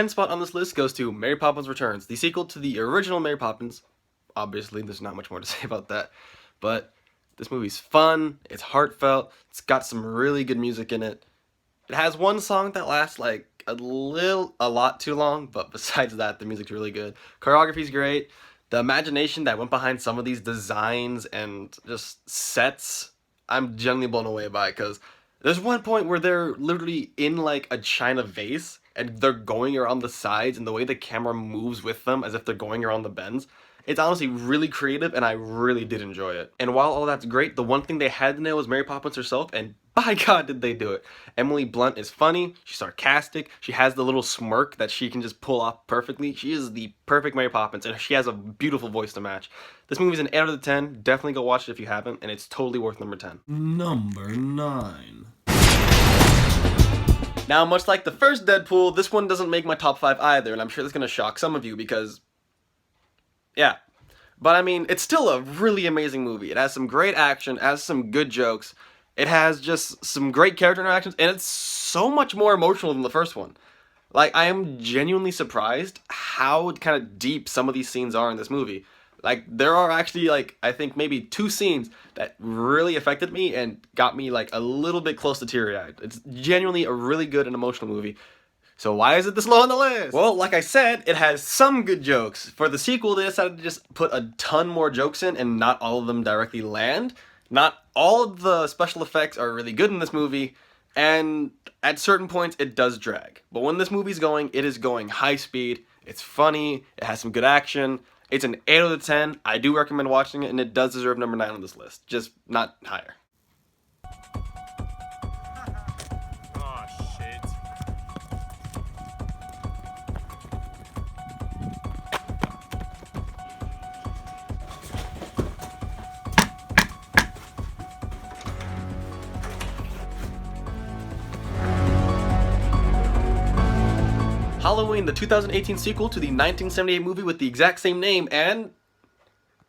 10 spot on this list goes to Mary Poppins Returns, the sequel to the original Mary Poppins. Obviously, there's not much more to say about that, but this movie's fun, it's heartfelt, it's got some really good music in it. It has one song that lasts like a lot too long, but besides that, the music's really good. Choreography's great. The imagination that went behind some of these designs and just sets, I'm genuinely blown away by, because there's one point where they're literally in like a china vase and they're going around the sides, and the way the camera moves with them as if they're going around the bends. It's honestly really creative, and I really did enjoy it. And while all that's great, the one thing they had to nail was Mary Poppins herself, and by God did they do it. Emily Blunt is funny, she's sarcastic, she has the little smirk that she can just pull off perfectly. She is the perfect Mary Poppins, and she has a beautiful voice to match. This movie's an 8 out of 10, definitely go watch it if you haven't, and it's totally worth number 10. Number 9. Now, much like the first Deadpool, this one doesn't make my top 5 either, and I'm sure that's gonna shock some of you because, yeah. But I mean, it's still a really amazing movie. It has some great action, it has some good jokes, it has just some great character interactions, and it's so much more emotional than the first one. Like, I am genuinely surprised how kind of deep some of these scenes are in this movie. Like, there are actually, like, I think maybe 2 scenes that really affected me and got me, like, a little bit close to teary-eyed. It's genuinely a really good and emotional movie. So why is it this low on the list? Well, like I said, it has some good jokes. For the sequel, they decided to just put a ton more jokes in, and not all of them directly land. Not all of the special effects are really good in this movie, and at certain points, it does drag. But when this movie's going, it is going high speed, it's funny, it has some good action. It's an 8 out of 10. I do recommend watching it, and it does deserve number 9 on this list. Just not higher. Oh, shit. Halloween, the 2018 sequel to the 1978 movie with the exact same name, and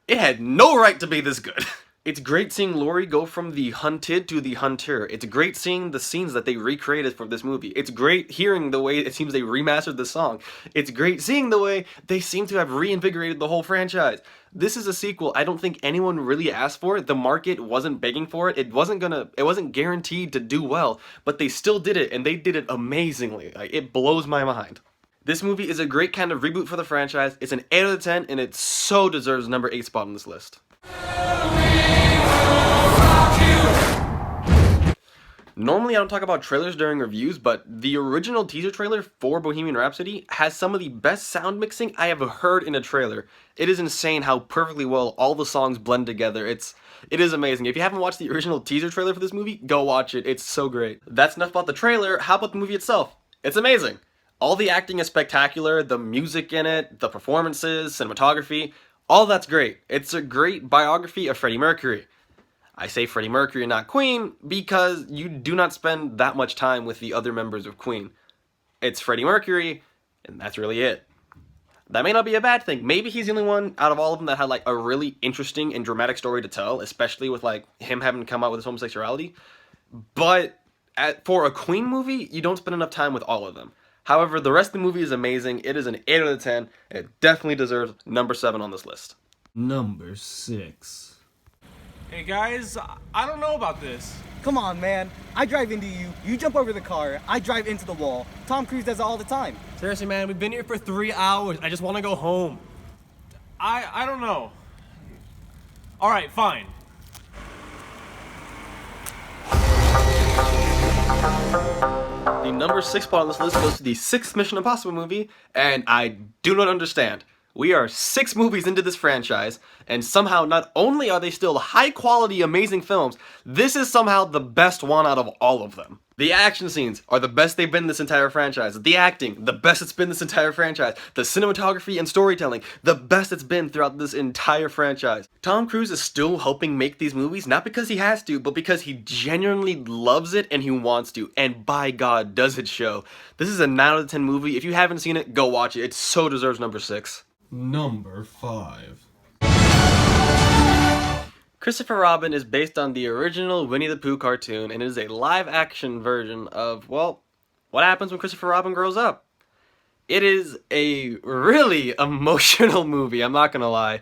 it had no right to be this good. It's great seeing Laurie go from the hunted to the hunter. It's great seeing the scenes that they recreated for this movie. It's great hearing the way it seems they remastered the song. It's great seeing the way they seem to have reinvigorated the whole franchise. This is a sequel I don't think anyone really asked for. The market wasn't begging for it. It wasn't guaranteed to do well, but they still did it, and they did it amazingly. Like, it blows my mind. This movie is a great kind of reboot for the franchise. It's an 8 out of 10, and it so deserves number 8 spot on this list. Normally I don't talk about trailers during reviews, but the original teaser trailer for Bohemian Rhapsody has some of the best sound mixing I have heard in a trailer. It is insane how perfectly well all the songs blend together. It is amazing. If you haven't watched the original teaser trailer for this movie, go watch it. It's so great. That's enough about the trailer. How about the movie itself? It's amazing. All the acting is spectacular, the music in it, the performances, cinematography, all that's great. It's a great biography of Freddie Mercury. I say Freddie Mercury and not Queen because you do not spend that much time with the other members of Queen. It's Freddie Mercury, and that's really it. That may not be a bad thing. Maybe he's the only one out of all of them that had like a really interesting and dramatic story to tell, especially with like him having to come out with his homosexuality. But for a Queen movie, you don't spend enough time with all of them. However, the rest of the movie is amazing. It is an 8 out of 10. And it definitely deserves number 7 on this list. Number 6. Hey, guys, I don't know about this. Come on, man. I drive into you, you jump over the car, I drive into the wall. Tom Cruise does it all the time. Seriously, man, we've been here for 3 hours. I just want to go home. I don't know. All right, fine. The number 6 spot on this list goes to the 6th Mission Impossible movie, and I do not understand. We are 6 movies into this franchise, and somehow not only are they still high-quality, amazing films, this is somehow the best one out of all of them. The action scenes are the best they've been this entire franchise. The acting, the best it's been this entire franchise. The cinematography and storytelling, the best it's been throughout this entire franchise. Tom Cruise is still helping make these movies, not because he has to, but because he genuinely loves it and he wants to, and by God, does it show. This is a 9 out of 10 movie. If you haven't seen it, go watch it. It so deserves number 6. Number 5. Christopher Robin is based on the original Winnie the Pooh cartoon, and it is a live-action version of, well, what happens when Christopher Robin grows up. It is a really emotional movie, I'm not gonna lie.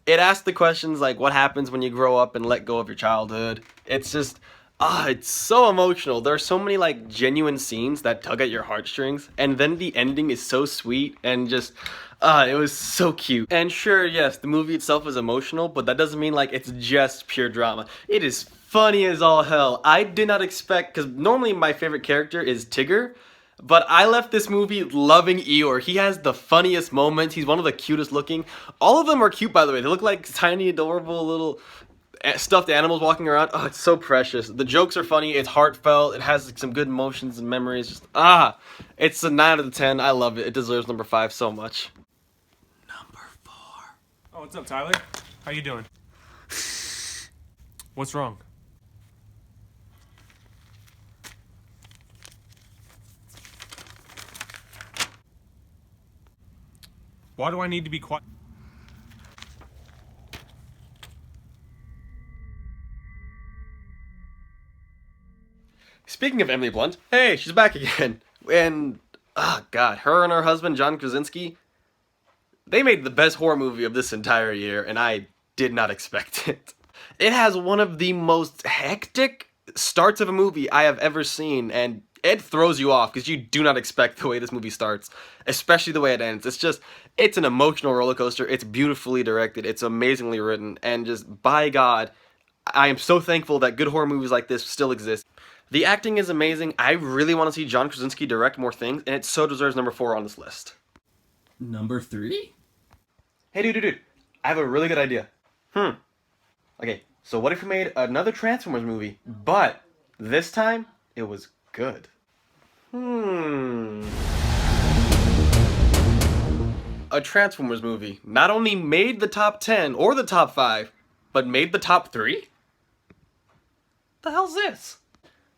It asks the questions like what happens when you grow up and let go of your childhood. It's just it's so emotional. There are so many like genuine scenes that tug at your heartstrings, and then the ending is so sweet and just it was so cute. And sure, yes, the movie itself is emotional, but that doesn't mean like it's just pure drama. It is funny as all hell. I did not expect, because normally my favorite character is Tigger, but I left this movie loving Eeyore. He has the funniest moments. He's one of the cutest looking. All of them are cute, by the way. They look like tiny, adorable little stuffed animals walking around. Oh, it's so precious. The jokes are funny. It's heartfelt. It has some good emotions and memories. Just it's a 9 out of 10. I love it. It deserves number 5 so much. Number 4. Oh, what's up, Tyler? How you doing? What's wrong? Why do I need to be quiet? Speaking of Emily Blunt, hey, she's back again. And, God, her and her husband, John Krasinski, they made the best horror movie of this entire year, and I did not expect it. It has one of the most hectic starts of a movie I have ever seen, and it throws you off because you do not expect the way this movie starts, especially the way it ends. It's an emotional roller coaster. It's beautifully directed. It's amazingly written, and just, by God, I am so thankful that good horror movies like this still exist. The acting is amazing. I really want to see John Krasinski direct more things, and it so deserves number 4 on this list. Number 3? Hey, dude, I have a really good idea. Okay, so what if we made another Transformers movie, but this time it was good? A Transformers movie not only made the top 10 or the top 5, but made the top 3? The hell's this?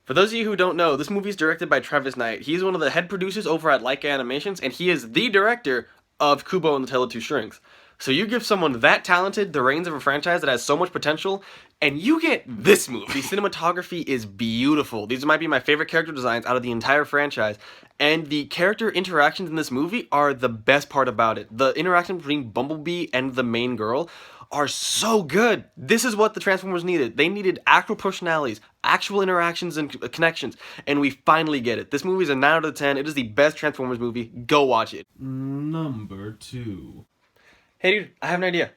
For those of you who don't know, this movie is directed by Travis Knight. He's one of the head producers over at Laika Animations, and he is the director of Kubo and the Tale of Two Strings. So you give someone that talented the reins of a franchise that has so much potential, and you get this movie. The cinematography is beautiful. These might be my favorite character designs out of the entire franchise, and the character interactions in this movie are the best part about it. The interaction between Bumblebee and the main girl are so good. This is what the Transformers needed. They needed actual personalities, actual interactions and connections, and we finally get it. This movie is a 9 out of 10. It is the best Transformers movie. Go watch it. Number 2. Hey dude, I have an idea.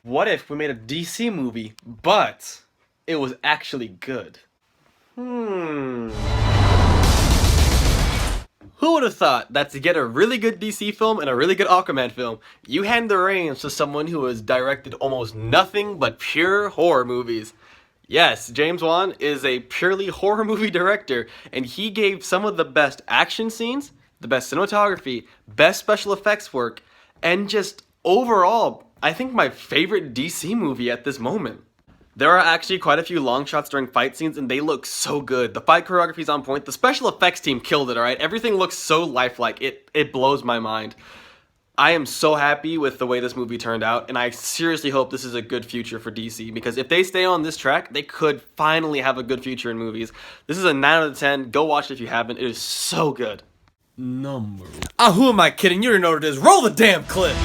What if we made a DC movie, but it was actually good? Who would have thought that to get a really good DC film and a really good Aquaman film, you hand the reins to someone who has directed almost nothing but pure horror movies? Yes, James Wan is a purely horror movie director, and he gave some of the best action scenes, the best cinematography, best special effects work, and just overall, I think my favorite DC movie at this moment. There are actually quite a few long shots during fight scenes, and they look so good. The fight choreography is on point. The special effects team killed it, alright? Everything looks so lifelike. It blows my mind. I am so happy with the way this movie turned out, and I seriously hope this is a good future for DC, because if they stay on this track, they could finally have a good future in movies. This is a 9 out of 10. Go watch it if you haven't. It is so good. Number. Who am I kidding? You already know what it is. Roll the damn clip!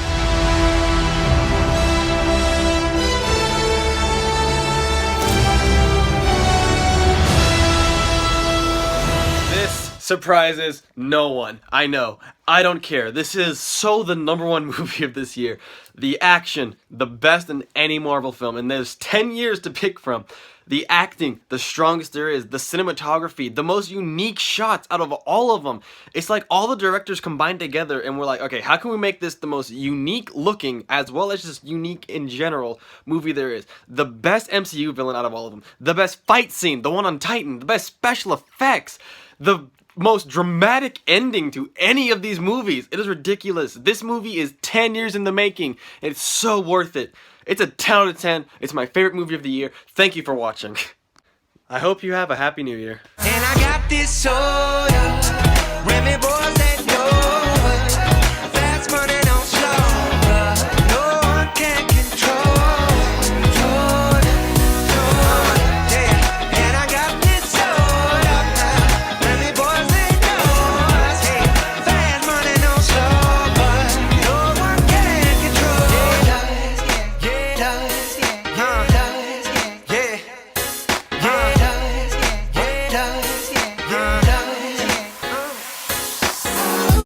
Surprises no one. I know. I don't care. This is so the number 1 movie of this year. The action, the best in any Marvel film, and there's 10 years to pick from. The acting, the strongest there is. The cinematography, the most unique shots out of all of them. It's like all the directors combined together, and we're like, okay, how can we make this the most unique looking, as well as just unique in general, movie there is? The best MCU villain out of all of them. The best fight scene, the one on Titan. The best special effects. The most dramatic ending to any of these movies. It is ridiculous. This movie is 10 years in the making. It's so worth it. It's a 10 out of 10. It's my favorite movie of the year. Thank you for watching. I hope you have a happy new year. And I got this soda.